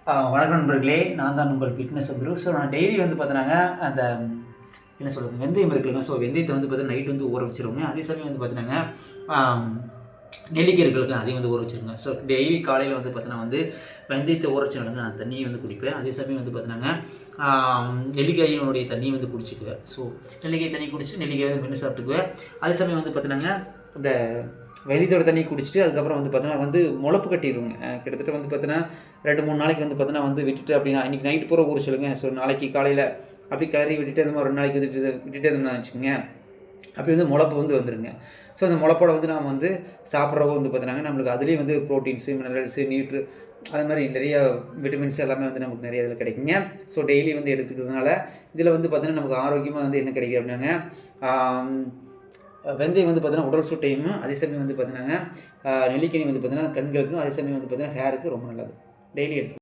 வணக்கம் நண்பர்களே, நான் தான் உங்கள் ஃபிட்னஸ் குரு. ஸோ நான் டெய்லி வந்து பார்த்தீங்கன்னா, அந்த என்ன சொல்கிறது, வெந்தயம் இருக்குல்லங்க. ஸோ வெந்தயத்தை வந்து பார்த்தீங்கன்னா நைட் வந்து ஊற வச்சுருவோங்க. அதே சமயம் வந்து பார்த்தீங்கன்னா, நெல்லிக்காய் இருக்குல்லங்க, அதையும் வந்து ஊற வச்சுருங்க. ஸோ டெய்லி காலையில் வந்து பார்த்தீங்கன்னா வந்து வெந்தயத்தை ஊற வச்சுருங்க, அந்த தண்ணியை வந்து குடிப்பேன். அதே சமயம் வந்து பார்த்தீங்கன்னா, நெல்லிக்காயினுடைய தண்ணியை வந்து குடிச்சிக்குவேன். ஸோ நெல்லிக்காய் தண்ணி குடிச்சிட்டு நெல்லிக்காய் வந்து மென்று சாப்பிட்டுக்குவேன். அதே சமயம் வந்து பார்த்தீங்கன்னா, இந்த வெந்தயத்தோட தண்ணி குடிச்சிட்டு அதுக்கப்புறம் வந்து பார்த்தீங்கன்னா வந்து முளப்பு கட்டிடுவோங்க. கிட்டத்தட்ட வந்து பார்த்தீங்கன்னா 2-3 நாளைக்கு வந்து பார்த்தீங்கன்னா வந்து விட்டுட்டு அப்படின்னா இன்றைக்கி நைட்டு பூரா ஊற சொல்லுங்க. ஸோ நாளைக்கு காலையில் அப்படி கறி விட்டுட்டு அந்த மாதிரி 2 நாளைக்கு விட்டுட்டு இருந்தோம்னு வச்சுக்கோங்க, அப்படி வந்து முளப்பு வந்து வந்துடுங்க. ஸோ அந்த முளப்போட வந்து நாம் வந்து சாப்பிட்றவோ வந்து பார்த்தீங்கன்னா நம்மளுக்கு அதுலேயும் வந்து ப்ரோட்டீன்ஸு, மினரல்ஸு, அது மாதிரி நிறைய விட்டமின்ஸ் எல்லாமே வந்து நமக்கு நிறைய இதில் கிடைக்குங்க. ஸோ டெய்லி வந்து எடுத்துக்கிறதுனால இதில் வந்து பார்த்தீங்கன்னா நமக்கு ஆரோக்கியமாக வந்து என்ன கிடைக்குது அப்படின்னாங்க, வெந்தயம் வந்து பார்த்தீங்கன்னா உடல் சூட்டையும், அதே சமயம் வந்து பார்த்தீங்கன்னா நெல்லிக்கனி வந்து பார்த்தீங்கன்னா கண்களுக்கும், அதே சமயம் வந்து பார்த்தீங்கன்னா ஹேருக்கு ரொம்ப நல்லது. டெய்லி எடுத்து